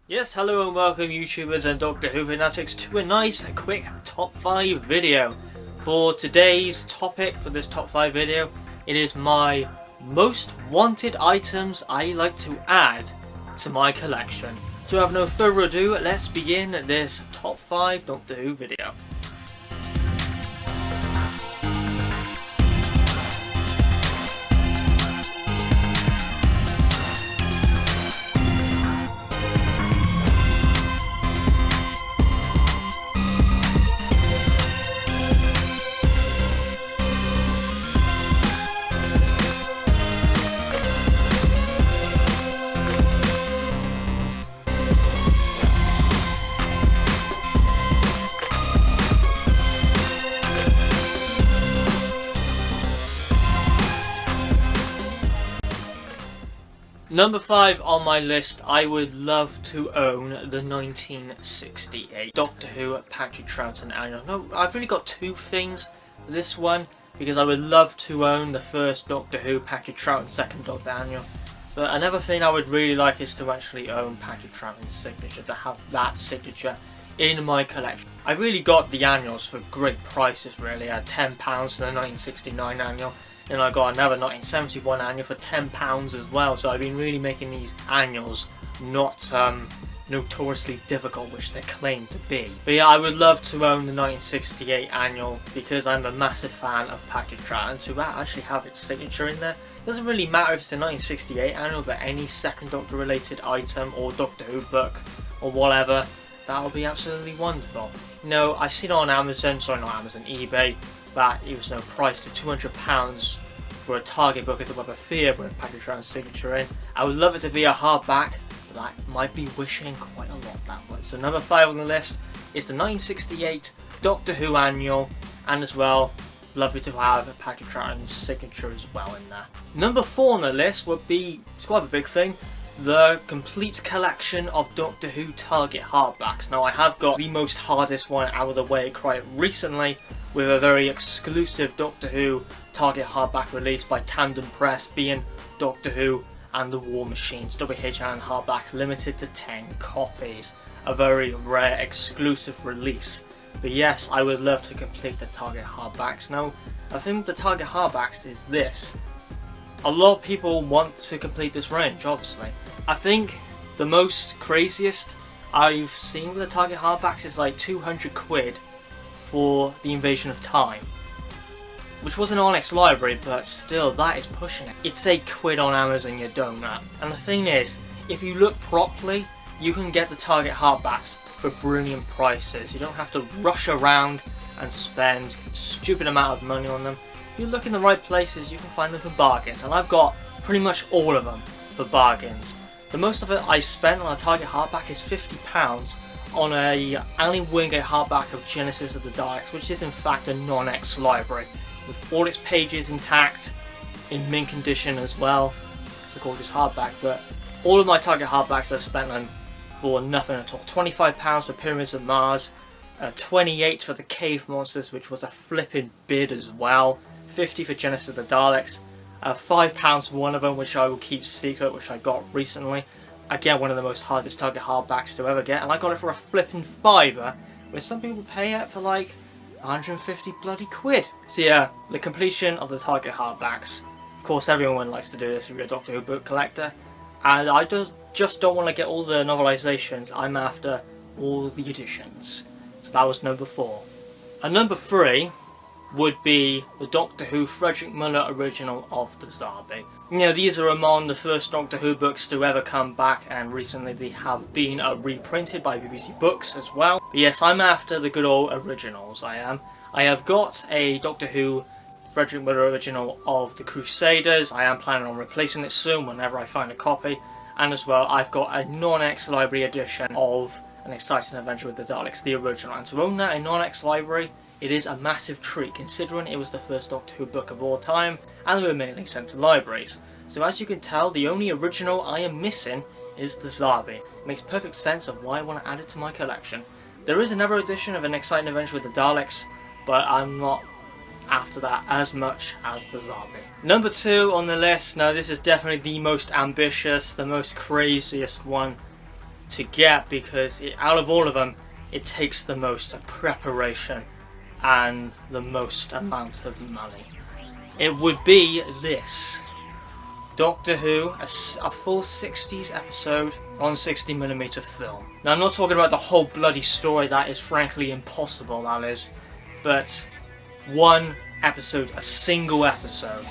Yes, hello and welcome YouTubers and Doctor Who fanatics to a nice quick top 5 video. For today's topic for this top 5 video, it is my most wanted items I like to add to my collection. So have no further ado, let's begin this top 5 Doctor Who video. Number 5 on my list, I would love to own the 1968 Doctor Who Patrick Troughton annual. No, I've really got two things for this one, because I would love to own the first Doctor Who Patrick Troughton second Doctor annual. But another thing I would really like is to actually own Patrick Troughton's signature, to have that signature in my collection. I really got the annuals for great prices really, at £10 for the 1969 annual. And I got another 1971 annual for £10 as well, so I've been really making these annuals not notoriously difficult, which they claim to be. But yeah, I would love to own the 1968 annual because I'm a massive fan of Patrick Troughton, to actually have its signature in there. It doesn't really matter if it's a 1968 annual, but any second Doctor related item or Doctor Who book or whatever, that would be absolutely wonderful. You know, I've seen it on Amazon, sorry not Amazon, eBay, that it was no price to £200 for a Target book at the Web of Fear with Patrick Troughton's signature in. I would love it to be a hardback, but that might be wishing quite a lot that way. So number 5 on the list is the 1968 Doctor Who annual, and as well, lovely to have Patrick Troughton's signature as well in there. Number 4 on the list would be, it's quite a big thing, the complete collection of Doctor Who Target hardbacks. Now I have got the most hardest one out of the way quite recently, with a very exclusive Doctor Who Target hardback release by Tandem Press, being Doctor Who and the War Machines WHN hardback, limited to 10 copies. A very rare exclusive release. But yes, I would love to complete the Target hardbacks. Now, I think the Target hardbacks is this. A lot of people want to complete this range, obviously. I think the most craziest I've seen with the Target hardbacks is like 200 quid for the Invasion of Time, which was an Onyx library, but still, that is pushing it. It's £8 on Amazon, you donut. And the thing is, if you look properly, you can get the Target hardbacks for brilliant prices. You don't have to rush around and spend a stupid amount of money on them. If you look in the right places, you can find them for bargains, and I've got pretty much all of them for bargains. The most of it I spent on a Target hardback is £50 on a Alan Wingate hardback of Genesis of the Daleks, which is in fact a non-X library, with all its pages intact, in mint condition as well. It's a gorgeous hardback, but all of my Target hardbacks I've spent on for nothing at all. £25 for Pyramids of Mars, 28 for the Cave Monsters, which was a flipping bid as well, 50 for Genesis of the Daleks, £5 for one of them, which I will keep secret, which I got recently. Again, one of the most hardest Target hardbacks to ever get, and I got it for a flipping £5, where some people pay it for like 150 bloody quid. So yeah, the completion of the Target hardbacks. Of course, everyone likes to do this if you're a Doctor Who book collector, and I just don't want to get all the novelizations, I'm after all the editions. So that was number 4. And number 3 would be the Doctor Who Frederick Muller original of the Zarbi. You know, these are among the first Doctor Who books to ever come back, and recently they have been reprinted by BBC Books as well. But yes, I'm after the good old originals, I am. I have got a Doctor Who Frederick Muller original of the Crusaders. I am planning on replacing it soon whenever I find a copy. And as well, I've got a non-X library edition of An Exciting Adventure with the Daleks, the original. And to own that in non-X library, it is a massive treat, considering it was the first Doctor Who book of all time, and they were mainly sent to libraries. So as you can tell, the only original I am missing is the Zarbi. It makes perfect sense of why I want to add it to my collection. There is another edition of An Exciting Adventure with the Daleks, but I'm not after that as much as the Zarbi. Number 2 on the list, now this is definitely the most ambitious, the most craziest one to get, because out of all of them, it takes the most preparation and the most amount of money. It would be this Doctor Who, a full 60s episode on 60mm film. Now, I'm not talking about the whole bloody story, that is frankly impossible, that is, but one episode, a single episode.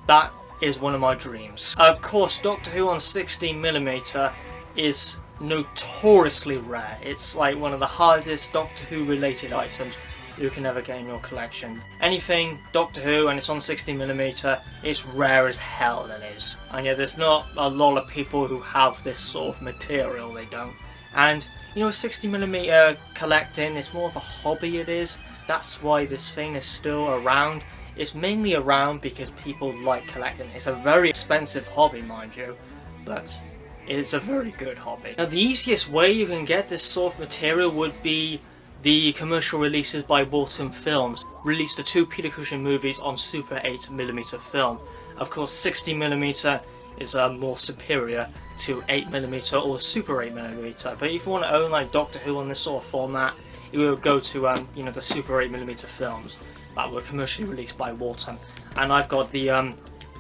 That is one of my dreams. Of course, Doctor Who on 16mm is notoriously rare. It's like one of the hardest Doctor Who related items you can ever get in your collection. Anything Doctor Who and it's on 16mm, it's rare as hell, that is. And yeah, there's not a lot of people who have this sort of material, they don't. And you know, 60mm collecting, it's more of a hobby, it is. That's why this thing is still around. It's mainly around because people like collecting. It's a very expensive hobby, mind you, but it's a very good hobby. Now, the easiest way you can get this sort of material would be the commercial releases by Walton Films. Released the 2 Peter Cushing movies on Super 8mm film. Of course, 60mm is more superior to 8mm or Super 8mm. But if you want to own like Doctor Who on this sort of format, you will go to you know, the Super 8mm films that were commercially released by Walton. And I've got the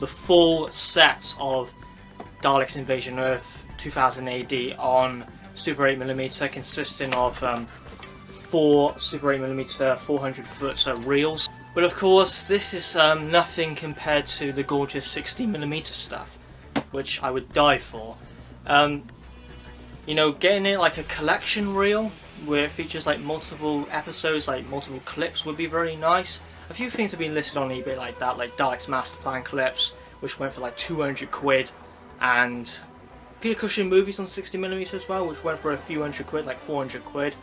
full set of Daleks Invasion Earth 2000 AD on Super 8mm, consisting of 4 Super 8mm 400-foot reels. But of course, this is nothing compared to the gorgeous 60mm stuff, which I would die for. You know, getting it like a collection reel where it features like multiple episodes, like multiple clips, would be very nice. A few things have been listed on eBay like that, like Daleks Master Plan clips, which went for like 200 quid, and Peter Cushing movies on 60mm as well, which went for a few hundred quid, like 400 quid.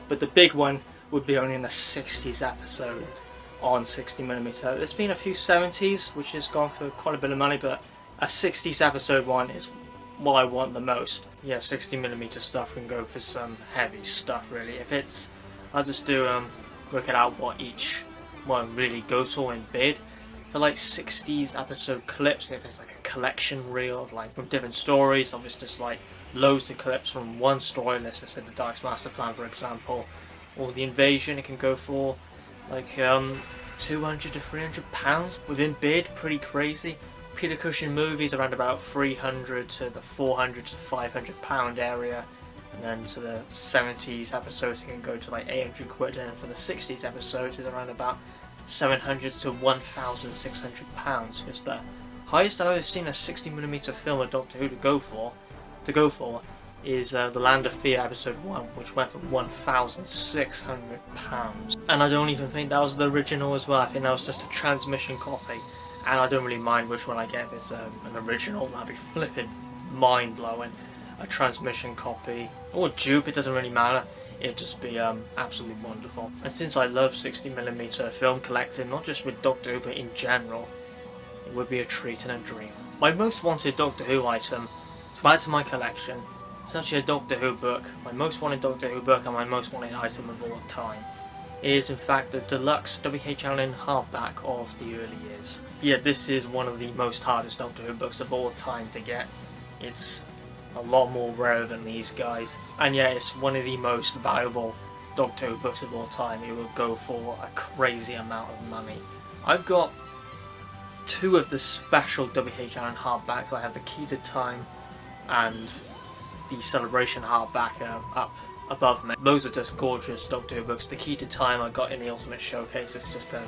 But the big one would be only in a 60s episode on 60mm. There's been a few 70s, which has gone for quite a bit of money, but a 60s episode one is what I want the most. Yeah, 60mm stuff can go for some heavy stuff, really. If it's, I'll just do work it out what each one really goes for in bid. For like 60s episode clips, if it's like a collection reel of like from different stories, obviously just like loads of clips from one story, let's just say the Daleks Master Plan for example, or the Invasion, it can go for like 200 to 300 pounds within bid, pretty crazy. Peter Cushing movies around about 300 to the 400 to 500 pound area, and then to the 70s episodes it can go to like 800 quid, and for the 60s episodes is around about 700 to 1,600 pounds. It's the highest I've ever seen a 60mm film of Doctor Who to go for is The Land of Fear episode 1, which went for 1,600 pounds. And I don't even think that was the original as well. I think that was just a transmission copy, and I don't really mind which one I get. If it's an original, that'd be flipping mind-blowing. A transmission copy or dupe, it doesn't really matter. It'd just be absolutely wonderful. And since I love 60mm film collecting, not just with Doctor Who but in general, it would be a treat and a dream. My most wanted Doctor Who item to add to my collection is actually a Doctor Who book. My most wanted Doctor Who book and my most wanted item of all time. It is in fact the deluxe W.H. Allen hardback of the early years. Yeah, this is one of the most hardest Doctor Who books of all time to get. It's a lot more rare than these guys, and yeah, it's one of the most valuable Doctor Who books of all time. It will go for a crazy amount of money. I've got 2 of the special W.H. Allen hardbacks. I have the Key to Time and the Celebration hardback up above me. Those are just gorgeous Doctor Who books. The Key to Time I got in the Ultimate Showcase. It's just a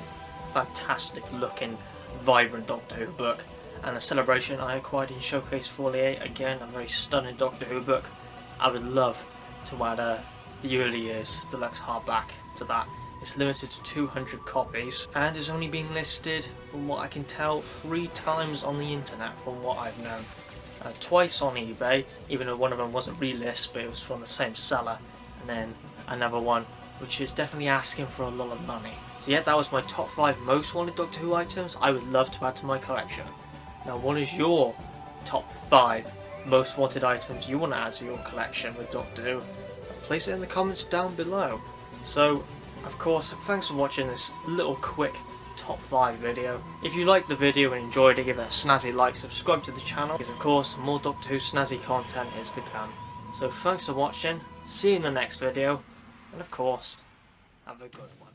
fantastic looking, vibrant Doctor Who book. And the Celebration I acquired in Showcase 48, again a very stunning Doctor Who book. I would love to add the early years deluxe hardback to that. It's limited to 200 copies and has only been listed, from what I can tell, 3 times on the internet from what I've known. Twice on eBay, even though one of them wasn't relist, but it was from the same seller, and then another one which is definitely asking for a lot of money. So yeah, that was my top 5 most wanted Doctor Who items I would love to add to my collection. Now, what is your top 5 most wanted items you want to add to your collection with Doctor Who? Place it in the comments down below. So, of course, thanks for watching this little quick top 5 video. If you liked the video and enjoyed it, give it a snazzy like, subscribe to the channel, because of course more Doctor Who snazzy content is to come. So thanks for watching, see you in the next video, and of course, have a good one.